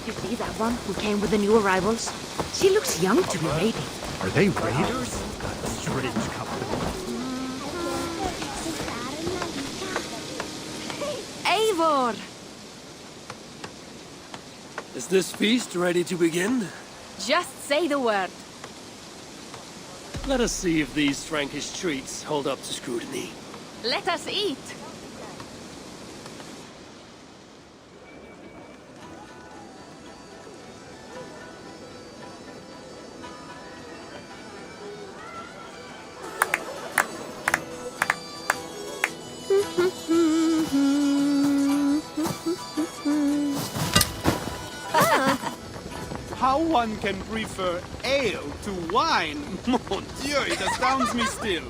You see that one who came with the new arrivals? She looks young to be raiding. Are they raiders? Strange couple. Eivor! Is this feast ready to begin? Just say the word. Let us see if these Frankish treats hold up to scrutiny. Let us eat. How one can prefer ale to wine? Mon Dieu, it astounds me still.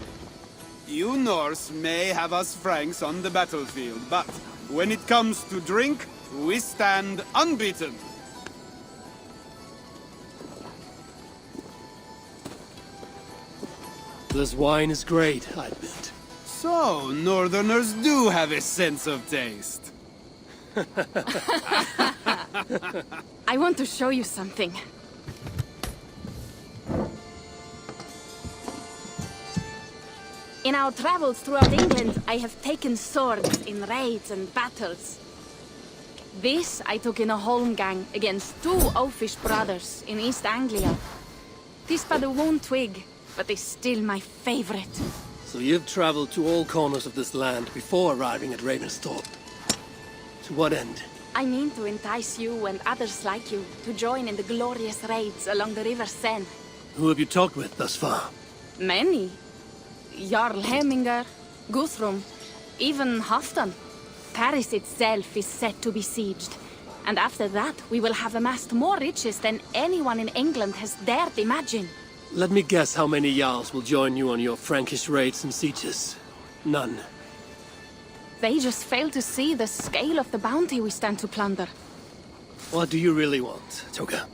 You Norse may have us Franks on the battlefield, but when it comes to drink, we stand unbeaten. This wine is great, I admit. So, Northerners do have a sense of taste. I want to show you something. In our travels throughout England, I have taken swords in raids and battles. This I took in a holmgang against two oafish brothers in East Anglia. This but a won't twig, but is still my favorite. So you've traveled to all corners of this land before arriving at Ravensthorpe. To what end? I mean to entice you and others like you to join in the glorious raids along the River Seine. Who have you talked with thus far? Many. Jarl Hemminger, Guthrum, even Halfdan. Paris itself is set to be sieged. And after that, we will have amassed more riches than anyone in England has dared imagine. Let me guess how many Jarls will join you on your Frankish raids and sieges. None. They just fail to see the scale of the bounty we stand to plunder. What do you really want, Toga?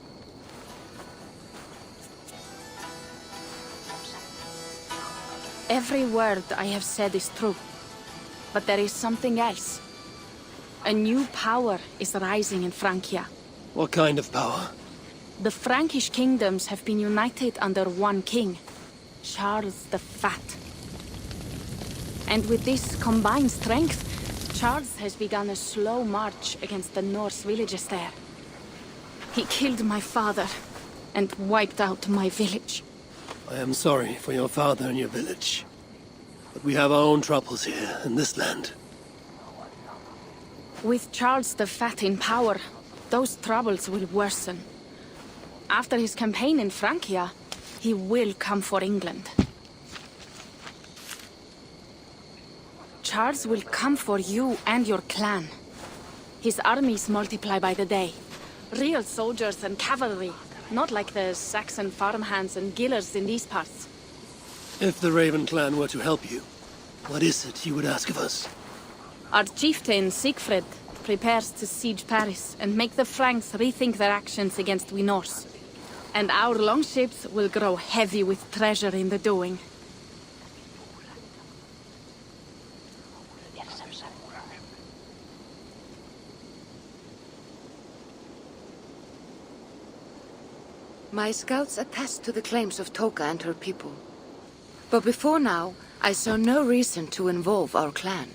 Every word I have said is true. But there is something else. A new power is rising in Francia. What kind of power? The Frankish kingdoms have been united under one king, Charles the Fat. And with this combined strength, Charles has begun a slow march against the Norse villages there. He killed my father and wiped out my village. I am sorry for your father and your village. But we have our own troubles here in this land. With Charles the Fat in power, those troubles will worsen. After his campaign in Francia, he will come for England. Charles will come for you and your clan. His armies multiply by the day. Real soldiers and cavalry, not like the Saxon farmhands and gillers in these parts. If the Raven clan were to help you, what is it you would ask of us? Our chieftain, Siegfried, prepares to siege Paris and make the Franks rethink their actions against we Norse. And our longships will grow heavy with treasure in the doing. My scouts attest to the claims of Toka and her people. But before now, I saw no reason to involve our clan.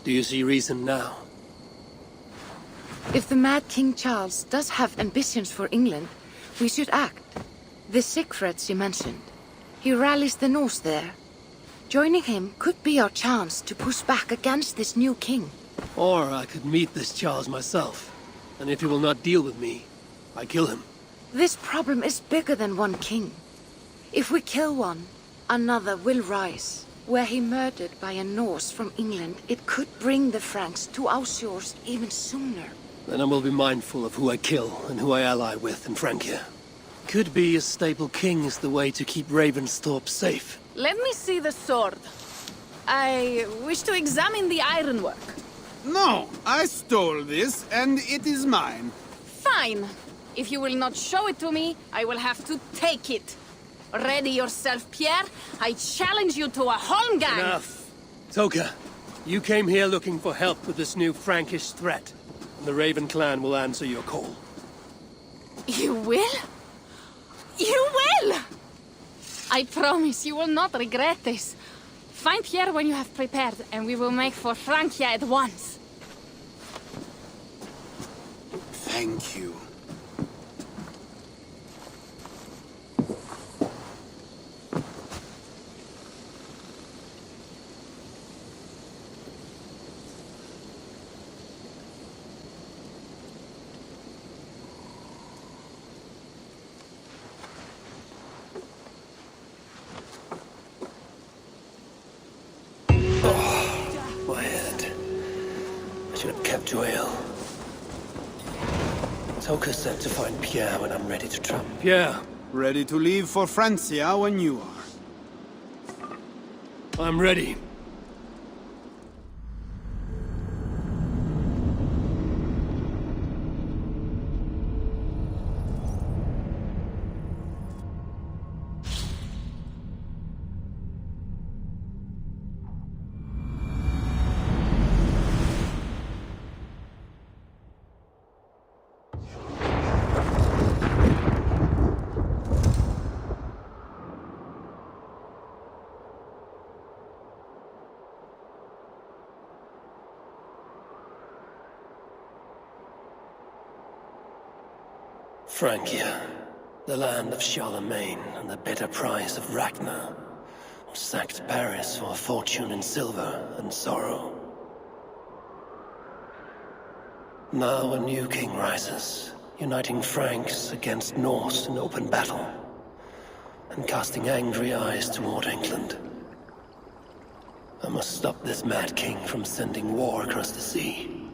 Do you see reason now? If the mad King Charles does have ambitions for England, we should act. The Siegfried you mentioned, he rallies the Norse there. Joining him could be our chance to push back against this new king. Or I could meet this Charles myself. And if he will not deal with me, I kill him. This problem is bigger than one king. If we kill one, another will rise. Were he murdered by a Norse from England, it could bring the Franks to our shores even sooner. Then I will be mindful of who I kill and who I ally with in Francia. Could be a stable king is the way to keep Ravensthorpe safe. Let me see the sword. I wish to examine the ironwork. No, I stole this, and it is mine. Fine. If you will not show it to me, I will have to take it. Ready yourself, Pierre. I challenge you to a holmgang. Enough. Toka, you came here looking for help with this new Frankish threat. and the Raven clan will answer your call. You will? You will! I promise you will not regret this. Find Pierre when you have prepared, and we will make for Francia at once. Thank you. My head. I should have kept to ale. Toka said to find Pierre when I'm ready to travel. Pierre, Ready to leave for Francia when you are. I'm ready. Francia, the land of Charlemagne and the bitter price of Ragnar, who sacked Paris for a fortune in silver and sorrow. Now a new king rises, uniting Franks against Norse in open battle, and casting angry eyes toward England. I must stop this mad king from sending war across the sea.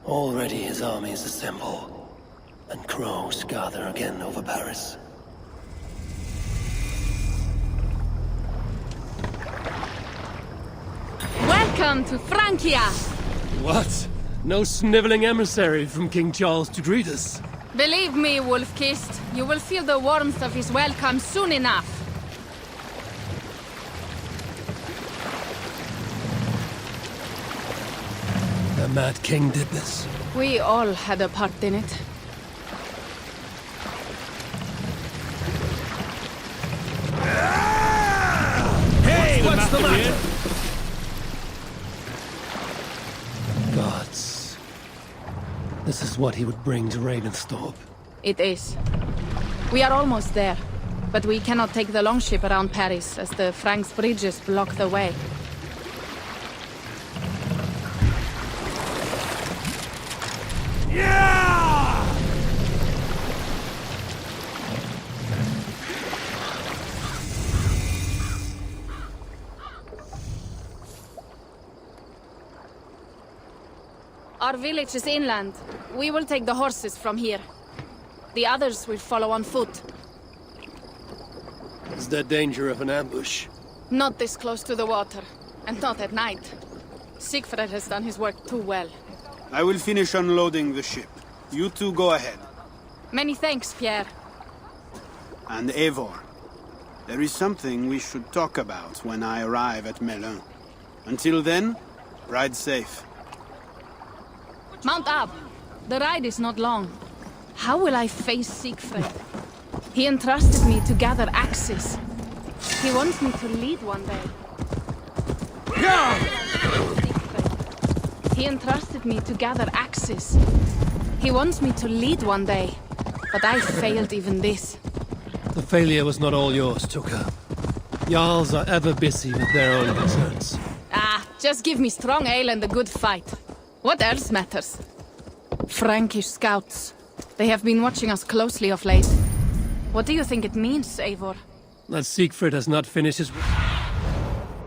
Already his armies assemble, and crows gather again over Paris. Welcome to Francia! What? No sniveling emissary from King Charles to greet us? Believe me, Wolf-Kissed, you will feel the warmth of his welcome soon enough. The mad king did this. We all had a part in it. Hey, what's the matter? Gods. This is what he would bring to Ravensthorpe. It is. We are almost there, but we cannot take the longship around Paris as the Franks' bridges block the way. Our village is inland. We will take the horses from here. The others will follow on foot. Is there danger of an ambush? Not this close to the water, and not at night. Siegfried has done his work too well. I will finish unloading the ship. You two go ahead. Many thanks, Pierre. And Eivor, there is something we should talk about when I arrive at Melun. Until then, ride safe. Mount up! The ride is not long. How will I face Siegfried? He entrusted me to gather axes. He wants me to lead one day. He entrusted me to gather axes. He wants me to lead one day. But I failed even this. The failure was not all yours, Tuka. Jarls are ever busy with their own concerns. Ah, just give me strong ale and a good fight. What else matters? Frankish scouts. They have been watching us closely of late. What do you think it means, Eivor? That Siegfried has not finished his...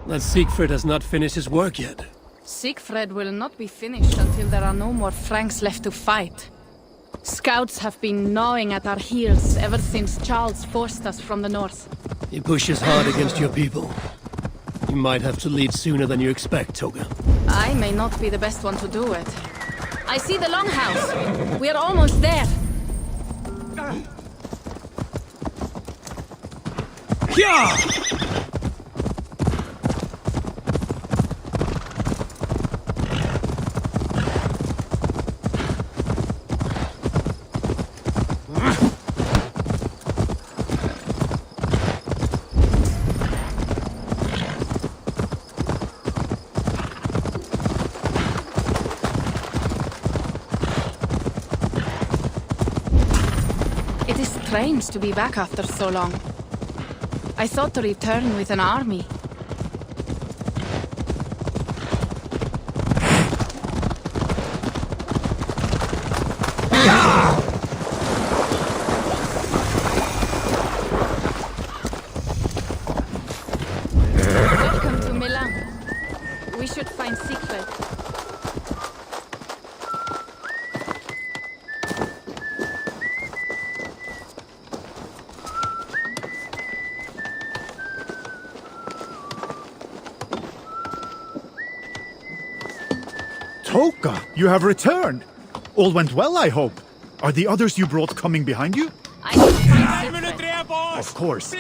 That Siegfried has not finished his work yet. Siegfried will not be finished until there are no more Franks left to fight. Scouts have been gnawing at our heels ever since Charles forced us from the north. He pushes hard against your people. You might have to lead sooner than you expect, Toga. I may not be the best one to do it. I see the longhouse. We are almost there. Yeah! strange to be back after so long. I thought to return with an army. Welcome to Milan. We should find Siegfried. Toka, you have returned. All went well, I hope. Are the others you brought coming behind you? I need to find Siegfried. Of course.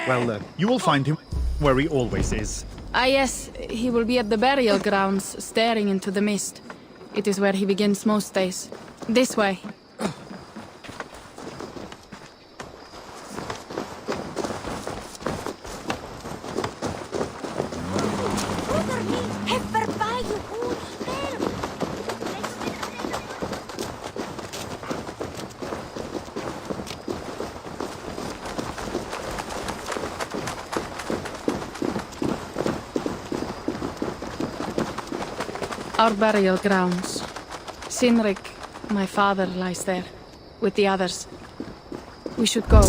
Well, you will find him where he always is. Ah yes, he will be at the burial grounds, staring into the mist. It is where he begins most days. This way. Our burial grounds. Sinrik, my father, lies there, with the others. We should go.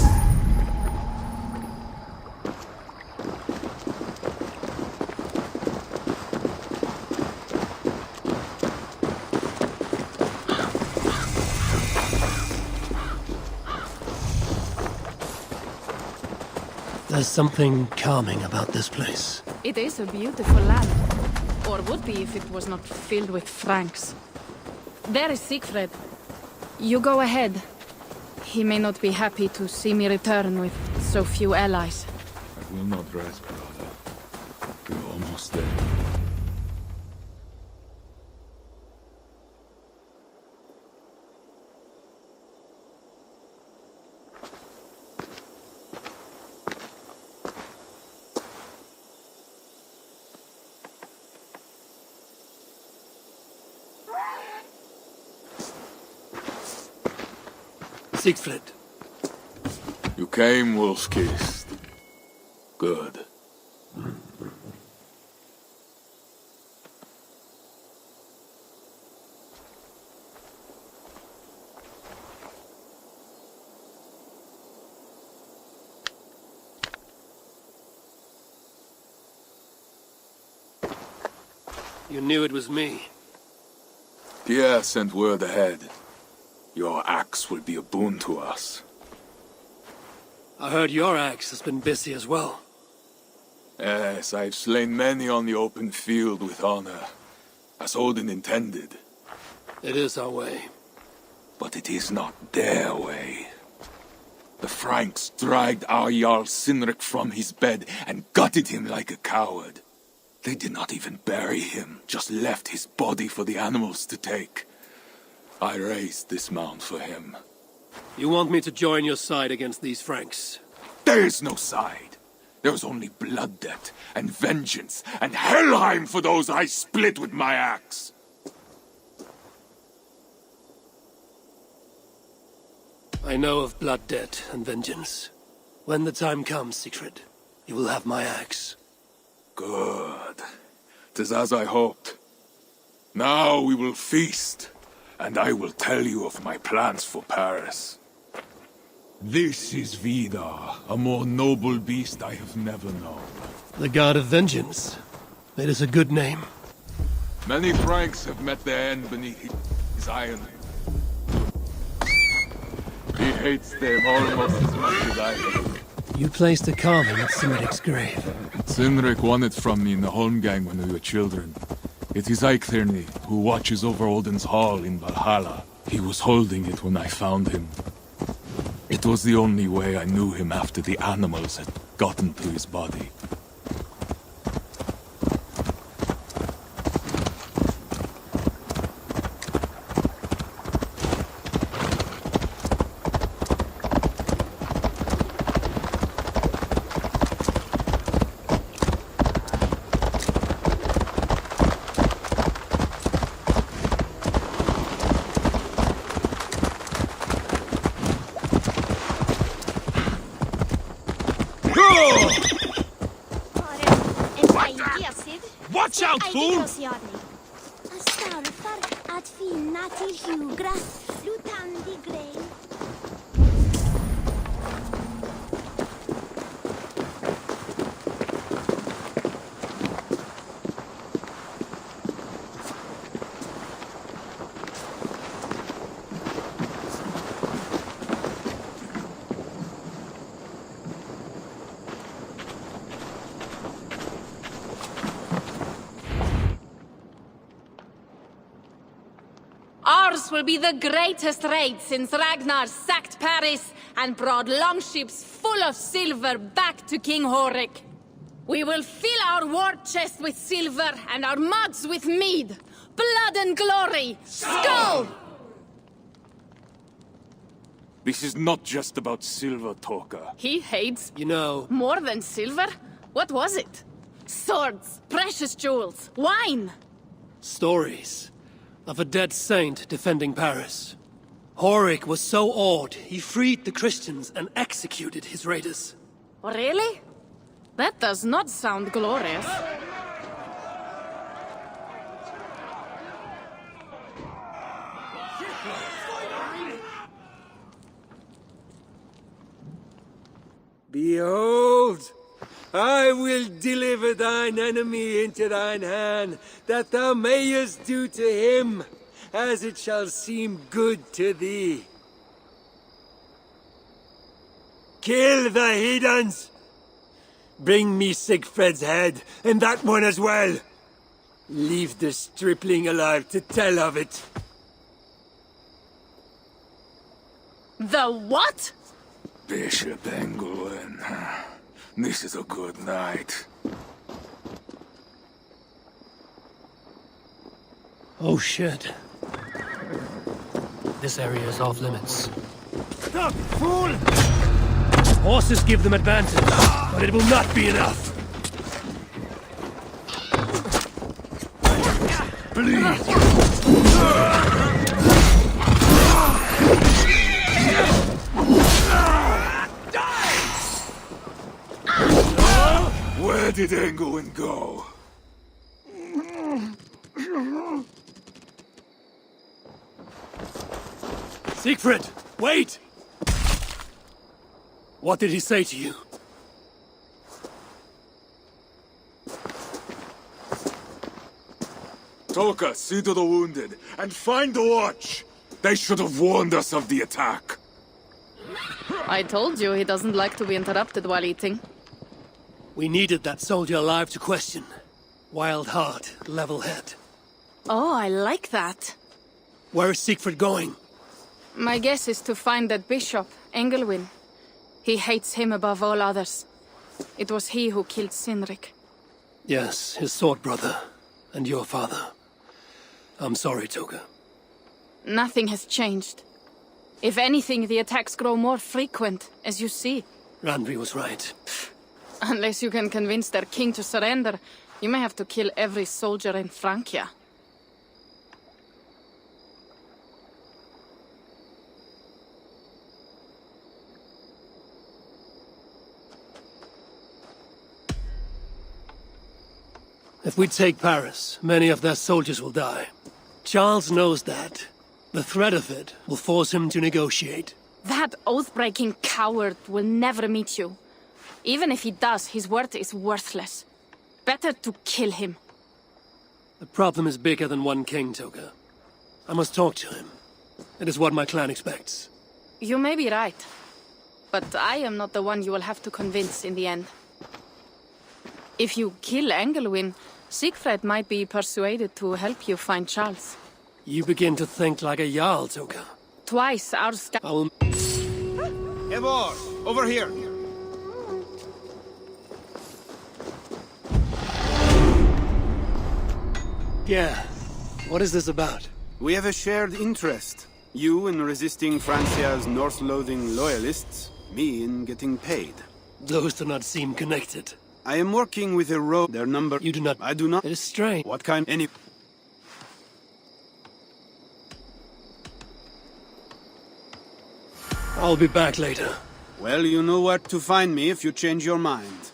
There's something calming about this place. It is a beautiful land. Or would be if it was not filled with Franks. There is Siegfried. You go ahead. He may not be happy to see me return with so few allies. I will not rest, brother. We're almost there. Siegfried. You came, wolf-kissed. Good. You knew it was me. Pierre sent word ahead. Your axe will be a boon to us. I heard your axe has been busy as well. Yes, I've slain many on the open field with honor, as Odin intended. It is our way. But it is not their way. The Franks dragged our Jarl Sinrik from his bed and gutted him like a coward. They did not even bury him, just left his body for the animals to take. I raised this mound for him. You want me to join your side against these Franks? There is no side. There is only blood debt and vengeance and Helheim for those I split with my axe. I know of blood debt and vengeance. When the time comes, Siegfried, you will have my axe. Good. 'Tis as I hoped. Now we will feast. And I will tell you of my plans for Paris. This is Vidar, a more noble beast I have never known. The God of Vengeance. It is a good name. Many Franks have met their end beneath his iron. He hates them almost as much as I do. You placed a carving at Sinrik's grave. Sinrik won it from me in the Holmgang when we were children. It is Eiklirni, who watches over Odin's hall in Valhalla. He was holding it when I found him. It was the only way I knew him after the animals had gotten to his body. fool! Ours will be the greatest raid since Ragnar sacked Paris and brought longships full of silver back to King Horik. We will fill our war chest with silver and our mugs with mead. Blood and glory! Skull! This is not just about silver, Toka. He hates You know, more than silver? What was it? Swords, precious jewels, wine! stories of a dead saint defending Paris. Horik was so awed, he freed the Christians and executed his raiders. Really? That does not sound glorious. Behold, I will deliver thine enemy into thine hand, that thou mayest do to him as it shall seem good to thee. Kill the heathens! Bring me Sigfred's head, and that one as well. Leave the stripling alive to tell of it. The what? Bishop Engelwin. This is a good night. Oh shit. This area is off limits. Stop, fool! Horses give them advantage, but it will not be enough. Where did Engelwin go? Siegfried, wait! What did he say to you? Toka, see to the wounded, and find the watch! They should have warned us of the attack. I told you he doesn't like to be interrupted while eating. We needed that soldier alive to question. Wild heart, level head. Oh, I like that. Where is Siegfried going? My guess is to find that bishop, Engelwin. He hates him above all others. It was he who killed Cynric. Yes, his sword brother. And your father. I'm sorry, Toka. Nothing has changed. If anything, the attacks grow more frequent, as you see. Randvi was right. Unless you can convince their king to surrender, you may have to kill every soldier in Francia. If we take Paris, many of their soldiers will die. Charles knows that. The threat of it will force him to negotiate. That oath-breaking coward will never meet you. Even if he does, his word is worthless. Better to kill him. The problem is bigger than one king, Toka. I must talk to him. It is what my clan expects. You may be right. But I am not the one you will have to convince in the end. If you kill Engelwin, Siegfried might be persuaded to help you find Charles. You begin to think like a Jarl, Toka. Twice our I will... Eivor, over here. Yeah. What is this about? We have a shared interest. You in resisting Francia's North-loathing loyalists, me in getting paid. Those do not seem connected. I am working with a rogue. Their number... You do not... I do not... It is strange. What kind... Any... I'll be back later. Well, you know where to find me if you change your mind.